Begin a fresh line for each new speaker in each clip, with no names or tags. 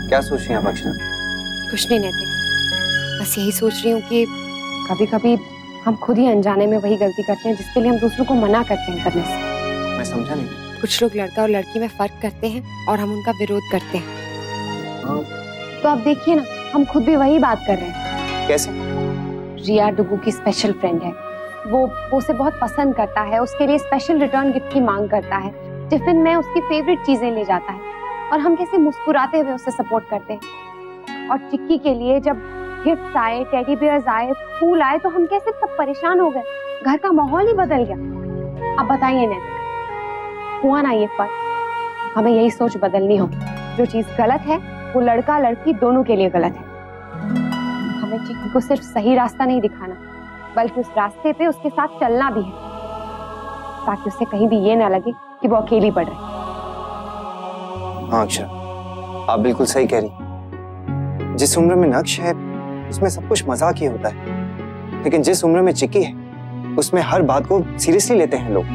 क्या सोच रही हैं आप अक्षरा?
कुछ नहीं नैतिक, बस यही सोच रही हूँ कि कभी कभी हम खुद ही अनजाने में वही गलती करते हैं जिसके लिए हम दूसरों को मना करते हैं करने से।
मैं समझा नहीं।
कुछ लोग लड़का और लड़की में फर्क करते हैं और हम उनका विरोध करते हैं। तो आप देखिए ना, हम खुद भी वही बात कर रहे हैं।
कैसे?
रिया डुगू की स्पेशल फ्रेंड है। वो उसे बहुत पसंद करता है, उसके लिए स्पेशल रिटर्न गिफ्ट की मांग करता है, टिफिन में उसकी फेवरेट चीजें ले जाता है और हम कैसे मुस्कुराते हुए उसे सपोर्ट करते हैं। और चिक्की के लिए जब गिफ्ट्स आए, टेडी बियर्स आए, फूल आए तो हम कैसे सब परेशान हो गए, घर का माहौल ही बदल गया। अब बताइए नैतिक, हुआ ना ये फर्क? हमें यही सोच बदलनी होगी। जो चीज गलत है वो लड़का लड़की दोनों के लिए गलत है। हमें चिक्की को सिर्फ सही रास्ता नहीं दिखाना, बल्कि उस रास्ते पे उसके साथ चलना भी है, ताकि उसे कहीं भी ये ना लगे कि वो अकेली पड़ रही।
हाँ अक्षरा, आप बिल्कुल सही कह रही। जिस उम्र में नक्श है उसमें सब कुछ मजाक ही होता है, लेकिन जिस उम्र में चिक्की है उसमें हर बात को सीरियसली लेते हैं लोग।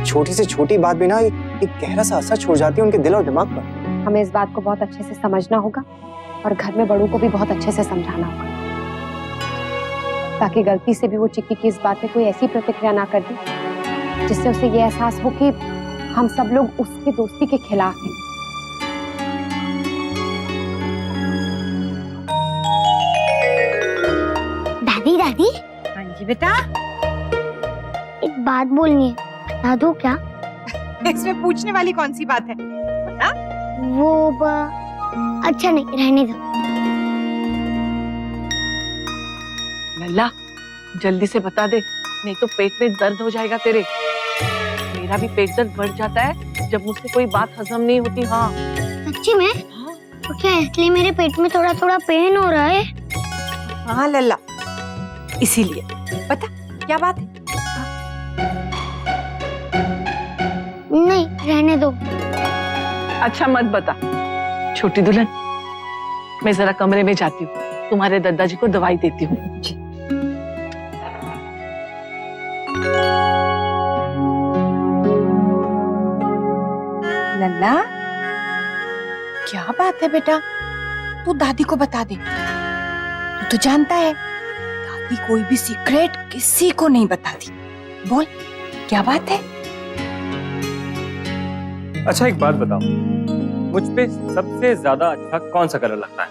छोटी से छोटी बात भी ना एक गहरा सा असर छोड़ जाती है उनके दिल और दिमाग पर।
हमें इस बात को बहुत अच्छे से समझना होगा और घर में बड़ों को भी बहुत अच्छे से समझाना होगा, ताकि गलती से भी वो चिक्की की इस बात पे कोई ऐसी प्रतिक्रिया ना कर दे जिससे उसे ये एहसास हो कि हम सब लोग उसकी दोस्ती के खिलाफ हैं।
दादी दादी।
हाँ जी बेटा।
एक बात बोलनी है, बता दो क्या?
इसमें पूछने वाली कौन सी बात है? बता।
अच्छा नहीं, रहने दो।
लल्ला जल्दी से बता दे, नहीं तो पेट में दर्द हो जाएगा तेरे। मेरा भी पेट दर्द बढ़ जाता है जब मुझसे कोई बात हजम नहीं होती। हाँ
सच्ची में? तो क्या इसलिए मेरे पेट में थोड़ा थोड़ा पेन हो रहा है?
हाँ लल्ला, इसीलिए। बता क्या बात है?
नहीं, रहने दो।
अच्छा मत बता। छोटी दुल्हन, मैं जरा कमरे में जाती हूँ, तुम्हारे दादाजी को दवाई देती हूँ।
लल्ला क्या बात है बेटा? तू दादी को बता दे। तू तो जानता है दादी कोई भी सीक्रेट किसी को नहीं बताती। बोल क्या बात है?
अच्छा एक बात बताओ, मुझ पे सबसे ज्यादा अच्छा कौन सा कलर लगता है?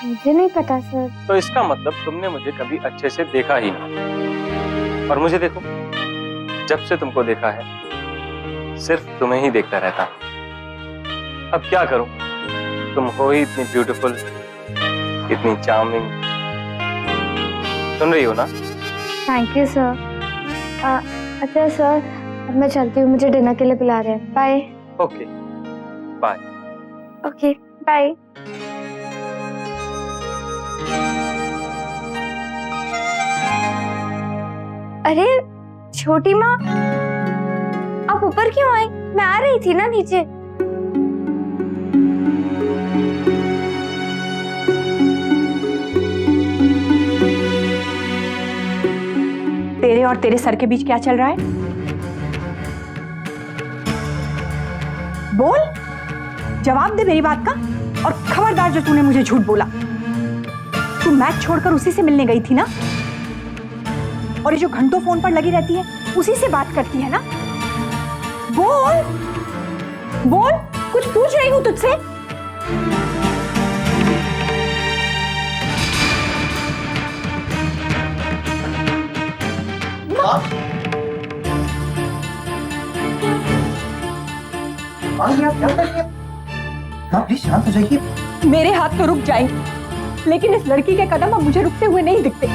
मुझे नहीं पता सर।
तो इसका मतलब तुमने मुझे कभी अच्छे से देखा ही नहीं। और मुझे देखो, जब से तुमको देखा है सिर्फ तुम्हें ही देखता रहता। अब क्या करूं, तुम हो ही इतनी ब्यूटीफुल, इतनी चार्मिंग। सुन रही हो ना?
Thank you sir. अच्छा सर, अब मैं चलती हूँ, मुझे डिनर के लिए बुला रहे हैं। Bye.
Okay bye.
Okay bye. अरे छोटी माँ, आप ऊपर क्यों आई? मैं आ रही थी ना नीचे।
तेरे और तेरे सर के बीच क्या चल रहा है? बोल, जवाब दे मेरी बात का। और खबरदार जो तूने मुझे झूठ बोला। तू मैच छोड़कर उसी से मिलने गई थी ना? और ये जो घंटों फोन पर लगी रहती है उसी से बात करती है ना? बोल बोल, कुछ पूछ रही हूं तुझसे।
प्लीज शांत हो जाइए।
मेरे हाथ तो रुक जाएंगे, लेकिन इस लड़की के कदम अब मुझे रुकते हुए नहीं दिखते।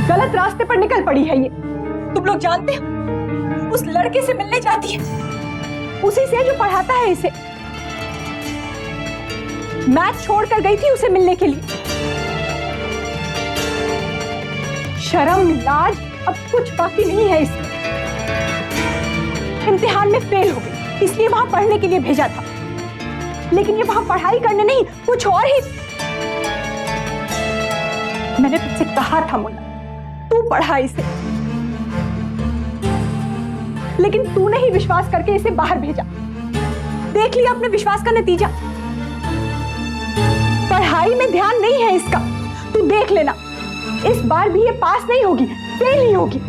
गलत रास्ते पर निकल पड़ी है ये। तुम लोग जानते हो, उस लड़के से मिलने जाती है, उसी से जो पढ़ाता है इसे। मैच छोड़कर गई थी उसे मिलने के लिए। शर्म लाज अब कुछ बाकी नहीं है इसमें। इम्तिहान में फेल हो गई, इसलिए वहां पढ़ने के लिए भेजा था, लेकिन ये वहां पढ़ाई करने नहीं, कुछ और ही। मैंने तुझसे कहा था मुन्ना, तू पढ़ा इसे, लेकिन तूने ही विश्वास करके इसे बाहर भेजा। देख लिया अपने विश्वास का नतीजा। पढ़ाई में ध्यान नहीं है इसका, तू देख लेना, इस बार भी ये पास नहीं होगी, फेल ही होगी।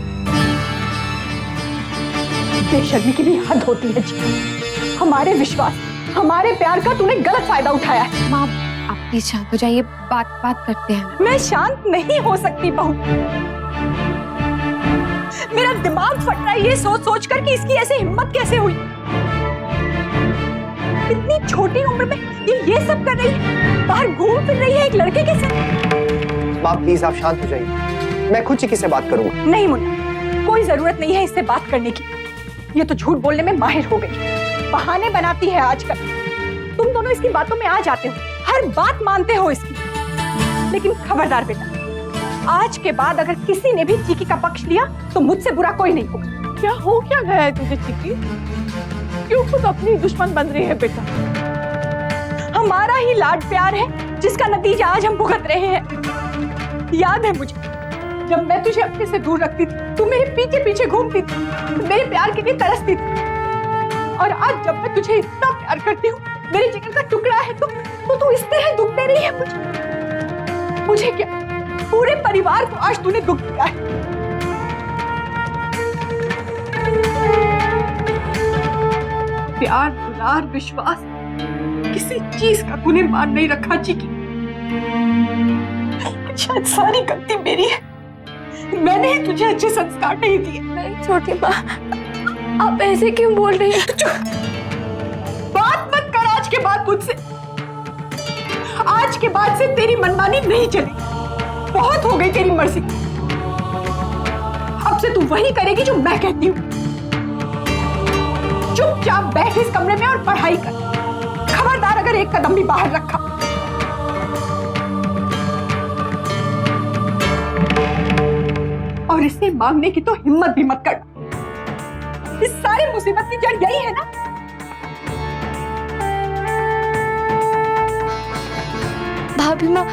बेशर्मी की भी हद होती है जी। हमारे विश्वास, हमारे प्यार का तूने गलत फायदा उठाया है।
माँ आप प्लीज शांत हो जाइए, बात करते हैं।
मैं शांत नहीं हो सकती बहू। मेरा दिमाग फट रहा है ये सोच सोच कर कि इसकी ऐसी हिम्मत कैसे हुई। इतनी छोटी उम्र में ये सब कर रही है, बाहर घूम फिर रही है एक लड़के के साथ।
माँ प्लीज आप शांत हो जाइए, मैं खुद चिक्की से बात करूंगा।
नहीं मुन्ना, कोई जरूरत नहीं है इससे बात करने की। ये तो झूठ बोलने में माहिर हो गई, बहाने बनाती है आजकल। तुम दोनों इसकी बातों में आ जाते हो, हर बात मानते हो इसकी। लेकिन खबरदार बेटा, आज के बाद अगर किसी ने भी चिक्की का पक्ष लिया तो मुझसे बुरा कोई नहीं होगा।
क्या हो क्या गया है तुझे चिक्की? क्यों खुद अपनी दुश्मन बन रही है बेटा?
हमारा ही लाड प्यार है जिसका नतीजा आज हम भुगत रहे हैं। याद है मुझे, जब मैं तुझे अपने से दूर रखती थी, तू मेरे पीछे पीछे घूमती थी, मेरे प्यार के लिए तरसती थी। और आज जब मैं तुझे इतना प्यार करती हूँ, मेरे जिगर का टुकड़ा है तो तू इस तरह दुख दे रही है मुझे क्या, पूरे परिवार को आज तूने दुख दिया है। प्यार, दुलार, विश्वास, किसी चीज का तूने मान नहीं रखा चिक्की। शायद सारी गलती मेरी है, मैंने ही तुझे अच्छे संस्कार नहीं दिए।
नहीं छोटी माँ, आप ऐसे क्यों बोल रही हैं?
बात मत कर आज के बाद मुझसे। आज के बाद से तेरी मनमानी नहीं चलेगी, बहुत हो गई तेरी मर्जी। अब से तू वही करेगी जो मैं कहती हूँ। चुपचाप बैठ इस कमरे में और पढ़ाई कर। खबरदार अगर एक कदम भी बाहर रखा। और इसे मांगने की तो हिम्मत भी मत करना। इस सारी मुसीबत की जड़ यही है ना।
भाभी माँ,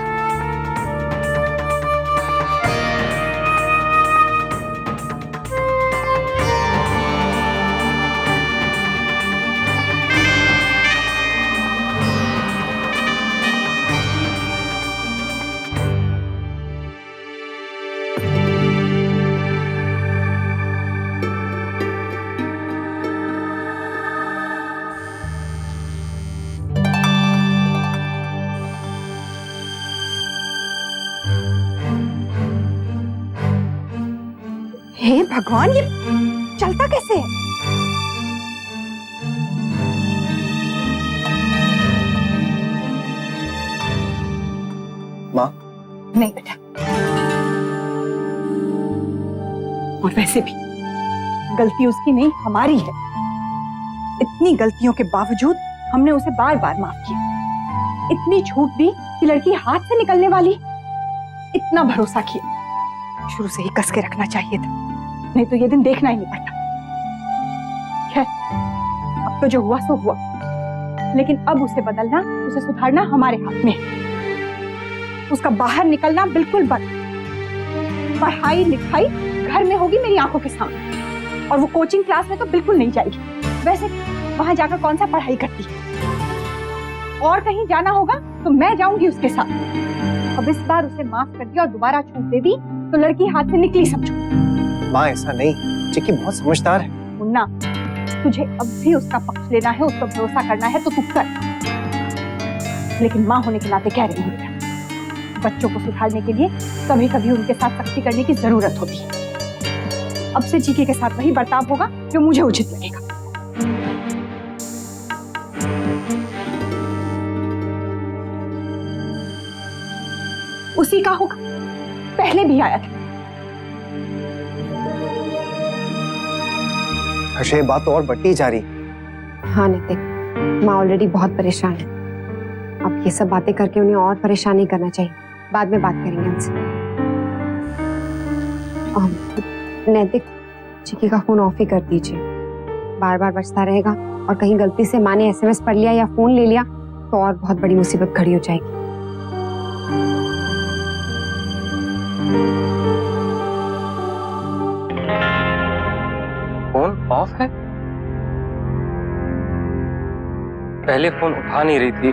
हे भगवान, ये चलता कैसे है?
माँ
नहीं बेटा, और वैसे भी गलती उसकी नहीं हमारी है। इतनी गलतियों के बावजूद हमने उसे बार बार माफ किया। इतनी छूट दी कि लड़की हाथ से निकलने वाली। इतना भरोसा किया, शुरू से ही कस के रखना चाहिए था, नहीं तो ये दिन देखना ही नहीं पड़ता। खैर, अब तो जो हुआ सो हुआ, लेकिन अब उसे बदलना, उसे सुधारना हमारे हाथ में है। उसका बाहर निकलना बिल्कुल बंद। पढ़ाई लिखाई घर में होगी मेरी आंखों के सामने, और वो कोचिंग क्लास में तो बिल्कुल नहीं जाएगी। वैसे वहां जाकर कौन सा पढ़ाई करती है? और कहीं जाना होगा तो मैं जाऊंगी उसके साथ। अब इस बार उसे माफ कर दिया और दोबारा छूट दे दी तो लड़की हाथ से निकली समझो।
माँ ऐसा नहीं, चिक्की बहुत समझदार है।
मुन्ना, तुझे अब भी उसका पक्ष लेना है, उस पर भरोसा करना है तो तू कर। लेकिन माँ होने के नाते कह रही हूँ, बच्चों को सुधारने के लिए कभी कभी उनके साथ सख्ती करने की जरूरत होती है। अब से चिक्की के साथ वही बर्ताव होगा जो मुझे उचित लगेगा। उसी का होगा, पहले भी आया था।
हर्षे, ये बात तो और बढ़ती जा रही।
हाँ नैतिक, माँ ऑलरेडी बहुत परेशान है। अब ये सब बातें करके उन्हें और परेशान नहीं करना चाहिए। बाद में बात करेंगे उनसे। नैतिक, चिक्की का फोन ऑफ ही कर दीजिए। बार बार बजता रहेगा और कहीं गलती से माँ ने SMS पढ़ लिया या फोन ले लिया तो और बहुत बड़ी मुसीबत खड़ी हो जाएगी।
फोन ऑफ है? पहले फोन उठा नहीं रही थी,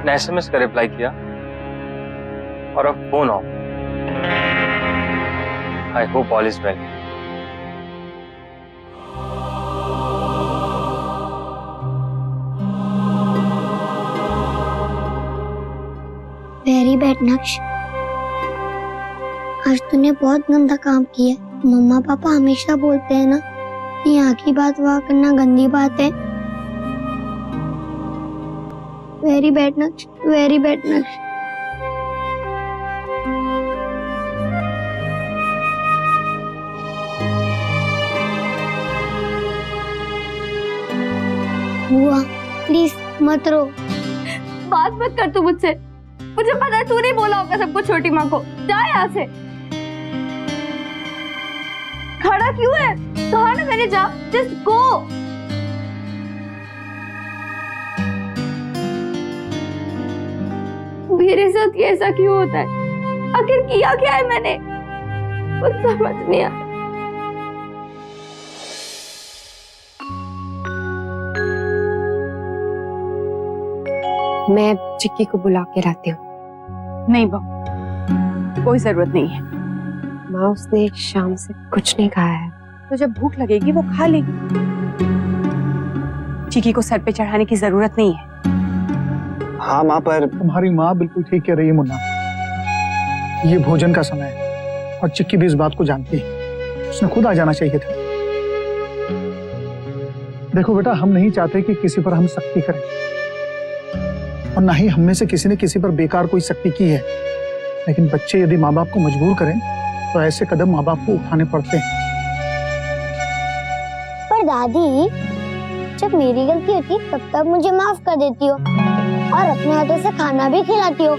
न एसएमएस का रिप्लाई किया, और अब phone of. I hope all is well.
Very bad नक्श, आज तूने बहुत गंदा काम किया। मम्मा पापा हमेशा बोलते हैं ना कि यहाँ की बात वहाँ करना गंदी बात है। वेरी बैड नक्श, वेरी बैड नक्श। बुआ प्लीज मत रो। बात मत कर तू मुझसे, मुझे पता है तू नहीं बोला होगा सबको छोटी माँ को। जा यहाँ से। खड़ा क्यों है? कहा ना मैंने जा, जस्ट गो। मेरे साथ ये ऐसा क्यों होता है? आखिर किया क्या है मैंने? कुछ समझ नहीं आता।
मैं चिक्की को बुला के लाती हूँ।
नहीं बहू, कोई जरूरत नहीं है।
माँ, उसने शाम से कुछ नहीं खाया है।
तो जब भूख लगेगी वो खा लेगी। चिकी को सर पे चढ़ाने की जरूरत नहीं है।
हाँ माँ, पर
तुम्हारी माँ बिल्कुल ठीक कह रही है मुन्ना। ये भोजन का समय है और चिक्की भी इस बात को जानती है। उसने खुद आ जाना चाहिए था। देखो बेटा, हम नहीं चाहते कि किसी पर हम सख्ती करें, और ना ही हम में से किसी ने किसी पर बेकार कोई सख्ती की है। लेकिन बच्चे यदि माँ बाप को मजबूर करें तो ऐसे कदम माँ बाप को उठाने पड़ते हैं।
पर दादी, जब मेरी गलती होती तब तक मुझे माफ कर देती हो और अपने हाथों से खाना भी खिलाती हो,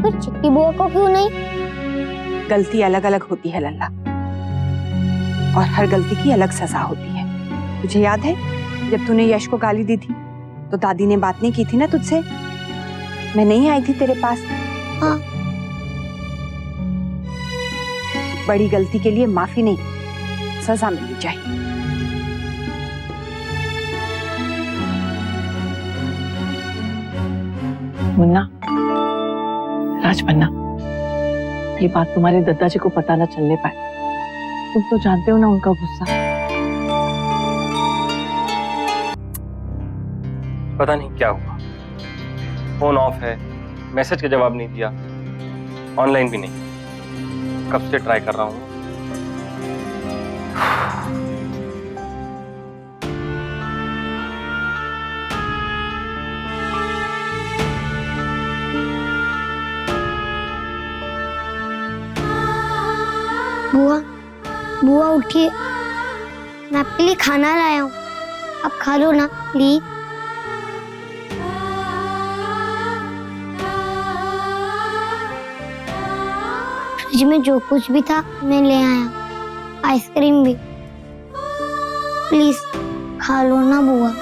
फिर चिक्की बुआ को क्यों नहीं?
गलती अलग अलग होती है लल्ला, और हर गलती की अलग सजा होती है। तुझे याद है जब तूने यश को गाली दी थी तो दादी ने बात नहीं की थी ना तुझसे? मैं नहीं आई थी तेरे पास।
हाँ।
बड़ी गलती के लिए माफी नहीं, सजा मिलनी चाहिए।
मुन्ना, राजपन्ना, ये बात तुम्हारे दादा जी को पता न चलने पाए। तुम तो जानते हो ना उनका गुस्सा।
पता नहीं क्या हुआ, फोन ऑफ है, मैसेज का जवाब नहीं दिया, ऑनलाइन भी नहीं। कब से ट्राई कर रहा हूँ।
बुआ, बुआ उठिए, मैं आपके लिए खाना लाया हूँ, आप खा लो ना प्लीज। फ्रिज में जो कुछ भी था मैं ले आया, आइसक्रीम भी। प्लीज खा लो ना बुआ।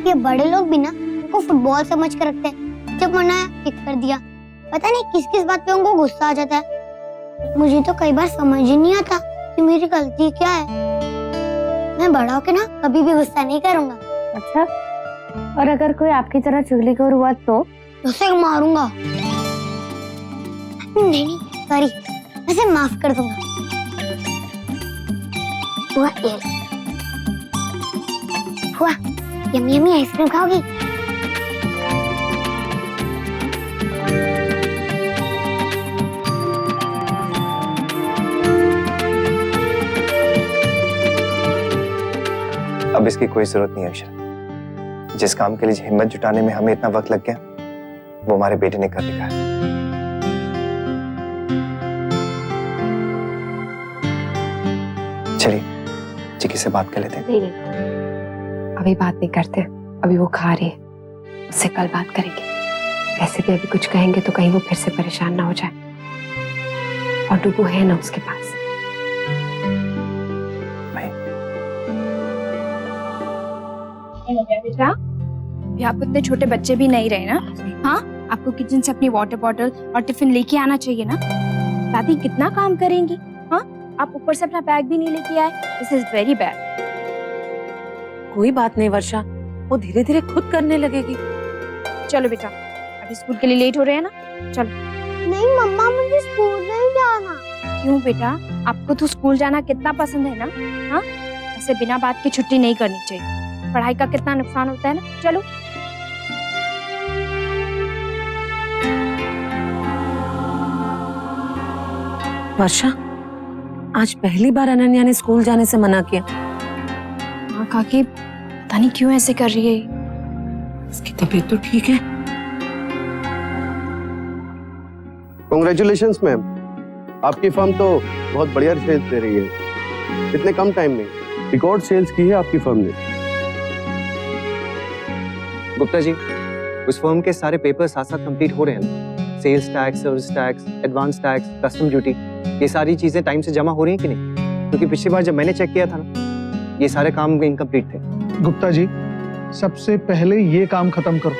ये बड़े लोग भी ना उनको फुटबॉल समझ कर रखते हैं। जब मनाया किक कर दिया, पता नहीं किस किस बात पे उनको गुस्सा आ जाता है। मुझे तो कई बार समझ ही नहीं आता कि मेरी गलती क्या है। मैं बड़ा होके ना कभी भी गुस्सा नहीं करूंगा।
अच्छा, और अगर कोई आपकी तरह चुगलीखोर हुआ तो?
उसे मारूंगा। नहीं सॉरी, उसे माफ कर दूंगा। हुआ हुआ, यम्मी यम्मी आइसक्रीम खाओगी?
अब इसकी कोई जरूरत नहीं है अक्षरा। जिस काम के लिए हिम्मत जुटाने में हमें इतना वक्त लग गया, वो हमारे बेटे ने कर दिखाया। चलिए चिकी से बात कर लेते हैं।
नहीं नहीं, अभी बात नहीं करते, अभी वो खा रही है, उससे कल बात करेंगे। वैसे भी अभी कुछ कहेंगे तो कहीं वो फिर से परेशान ना हो जाए, और डुगू है ना उसके पास।
बेटा, अभी आप इतने छोटे बच्चे भी नहीं रहे ना। हाँ, आपको किचन से अपनी वाटर बॉटल और टिफिन लेके आना चाहिए ना। दादी कितना काम करेंगी। हाँ, आप ऊपर से अपना बैग भी नहीं लेके आए। This is very bad.
कोई बात नहीं वर्षा, वो धीरे धीरे खुद करने लगेगी।
चलो बेटा, अभी स्कूल के लिए लेट हो रहे हैं ना, चलो।
नहीं मम्मा, मुझे स्कूल नहीं जाना।
क्यों बेटा, आपको तो स्कूल जाना कितना पसंद है ना। हाँ, ऐसे बिना बात की छुट्टी नहीं करनी चाहिए, पढ़ाई का कितना नुकसान होता है ना। चलो।
वर्षा, आज पहली बार अनन्या ने स्कूल जाने से मना किया।
हाँ काकी, पता नहीं क्यों ऐसे कर रही है।
इसकी तबीयत तो ठीक है।
कांग्रेचुलेशंस मैम, आपकी फर्म तो बहुत बढ़िया सेल्स दे रही है। इतने कम टाइम में रिकॉर्ड सेल्स की है आपकी फर्म ने।
गुप्ता जी, उस फर्म के सारे पेपर साथ साथ कंप्लीट हो रहे हैं। Sales tax, service tax, advance tax, custom duty, ये सारी चीजें टाइम से जमा हो रही हैं कि नहीं? क्योंकि पिछली बार जब मैंने चेक किया था ना, ये सारे काम इनकम्प्लीट थे।
गुप्ता जी, सबसे पहले ये काम खत्म करो,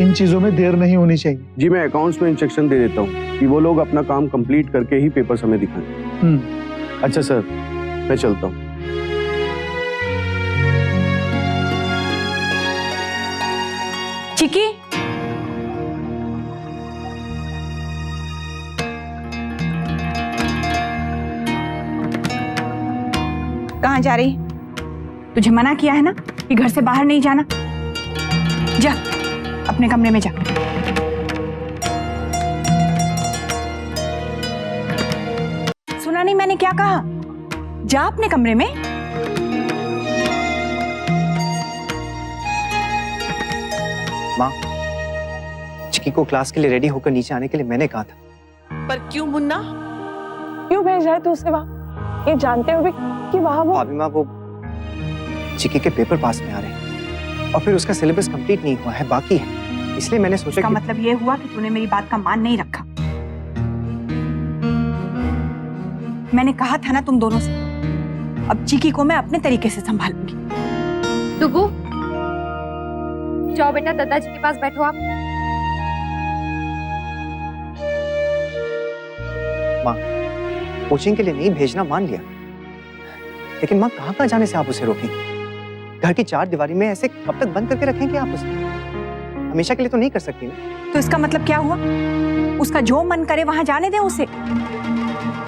इन चीजों में देर नहीं होनी चाहिए।
जी, मैं अकाउंट्स में इंस्ट्रक्शन दे देता हूँ कि वो लोग अपना काम कंप्लीट करके ही पेपर्स हमें दिखाएं। अच्छा सर, मैं चलता हूँ।
चिकी, कहाँ जा रही? तुझे मना किया है ना कि घर से बाहर नहीं जाना। जा अपने कमरे में जा। सुना नहीं मैंने क्या कहा? जा अपने कमरे में।
माँ, चिकी को क्लास के लिए रेडी होकर नीचे आने के लिए मैंने कहा था।
पर क्यों मुन्ना, क्यों भेजा है तू उसे वहाँ, ये जानते हुए कि वहाँ वो?
भाभी माँ, वो चिकी के पेपर पास में आ रहे हैं और फिर उसका सिलेबस कंप्लीट नहीं हुआ है, बाकी है, इसलिए मैंने सोचा
इसका
कि...
मतलब ये हुआ कि तूने मेरी बात का मान नहीं रखा। मैंने कहा था ना तुम दोनों से, अब चिकी को मैं अपने तरीके से संभालूंगी।
डुगू, जाओ बेटा, दादाजी के पास बैठो आप।
माँ, कोचिंग के लिए नहीं भेजना मान लिया, लेकिन माँ कहाँ कहाँ जाने से आप उसे रोकेंगे? घर की चार दीवारी में ऐसे कब तक बंद करके रखेंगे आप उसे? हमेशा के लिए तो नहीं कर सकती ना।
तो इसका मतलब क्या हुआ? उसका जो मन करे वहां जाने दे उसे।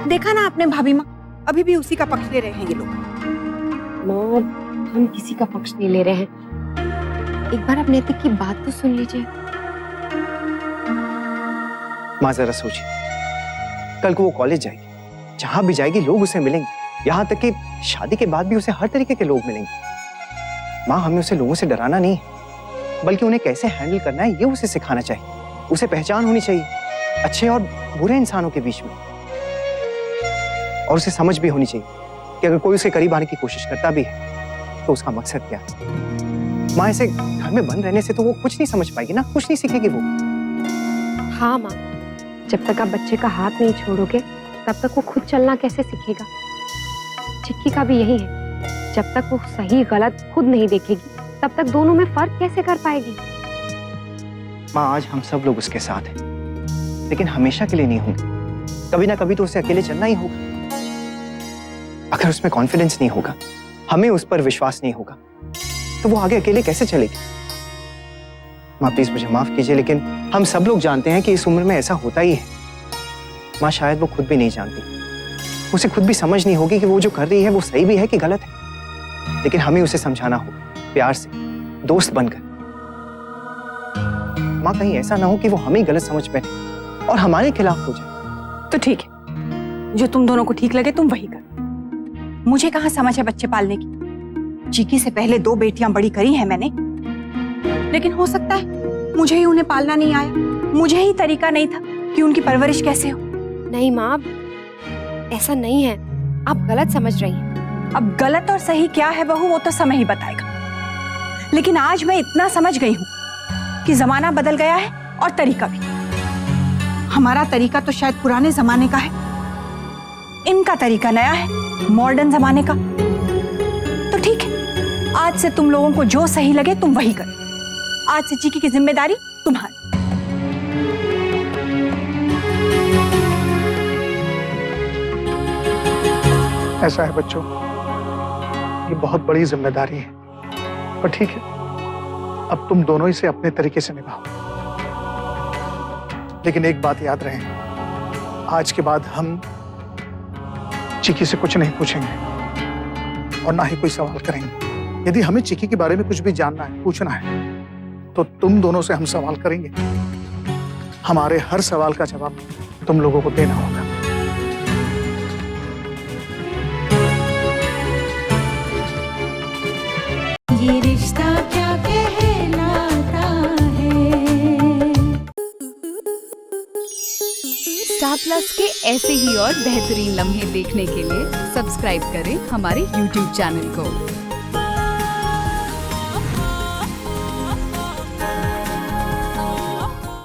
देखा ना आपने भाभी माँ, अभी भी उसी का पक्ष ले रहे हैं ये लोग।
माँ, हम किसी का पक्ष नहीं ले रहे हैं, एक बार आप नैतिक की बात तो सुन लीजिए।
माँ जरा सोचिए, कल को वो कॉलेज जाएगी, जहां भी जाएगी लोग उसे मिलेंगे, यहाँ तक कि शादी के बाद भी उसे हर तरीके के लोग मिलेंगे। माँ, हमें उसे लोगों से डराना नहीं है, बल्कि उन्हें कैसे हैंडल करना है ये उसे सिखाना चाहिए। उसे पहचान होनी चाहिए अच्छे और बुरे इंसानों के बीच में, और उसे समझ भी होनी चाहिए कि अगर कोई उसके करीब आने की कोशिश करता भी है तो उसका मकसद क्या है। माँ, ऐसे घर में बंद रहने से तो वो कुछ नहीं समझ पाएगी ना, कुछ नहीं सीखेगी वो।
हाँ माँ, जब तक आप बच्चे का हाथ नहीं छोड़ोगे तब तक वो खुद चलना कैसे सीखेगा। चिक्की का भी यही है, जब तक वो सही गलत खुद नहीं देखेगी तब तक दोनों में फर्क कैसे कर पाएगी।
माँ, आज हम सब लोग उसके साथ हैं, लेकिन हमेशा के लिए नहीं होंगे। कभी ना कभी तो उसे अकेले चलना ही होगा। अगर उसमें कॉन्फिडेंस नहीं होगा, हमें उस पर विश्वास नहीं होगा, तो वो आगे अकेले कैसे चलेगी। माँ प्लीज मुझे माफ कीजिए, लेकिन हम सब लोग जानते हैं कि इस उम्र में ऐसा होता ही है। माँ, शायद वो खुद भी नहीं जानती, उसे खुद भी समझ नहीं होगी कि वो जो कर रही है वो सही भी है कि गलत है, लेकिन हमें उसे समझाना होगा, प्यार से, दोस्त बनकर। माँ, कहीं ऐसा ना हो कि वो हमें गलत समझ बैठे और हमारे खिलाफ हो जाए।
तो ठीक है, जो तुम दोनों को ठीक लगे तुम वही कर। मुझे कहाँ समझ है बच्चे पालने की। चिकी से पहले 2 बेटियां बड़ी करी हैं मैंने, लेकिन हो सकता है मुझे ही उन्हें पालना नहीं आया, मुझे ही तरीका नहीं था कि उनकी परवरिश कैसे हो।
नहीं माँ, ऐसा नहीं है, आप गलत समझ रही हैं।
अब गलत और सही क्या है बहू, वो तो समय ही बताएगा। लेकिन आज मैं इतना समझ गई हूं कि जमाना बदल गया है और तरीका भी। हमारा तरीका तो शायद पुराने जमाने का है, इनका तरीका नया है, मॉडर्न जमाने का। तो ठीक है, आज से तुम लोगों को जो सही लगे तुम वही करो। आज से चिकी की जिम्मेदारी तुम्हारी।
ऐसा है बच्चों, ये बहुत बड़ी जिम्मेदारी है, पर ठीक है, अब तुम दोनों इसे अपने तरीके से निभाओ। लेकिन एक बात याद रहे, आज के बाद हम चिकी से कुछ नहीं पूछेंगे और ना ही कोई सवाल करेंगे। यदि हमें चिकी के बारे में कुछ भी जानना है, पूछना है, तो तुम दोनों से हम सवाल करेंगे। हमारे हर सवाल का जवाब तुम लोगों को देना होगा।
ये रिश्ता क्या कहलाता है।
स्टार प्लस के ऐसे ही और बेहतरीन लम्हे देखने के लिए सब्सक्राइब करें हमारे YouTube चैनल को।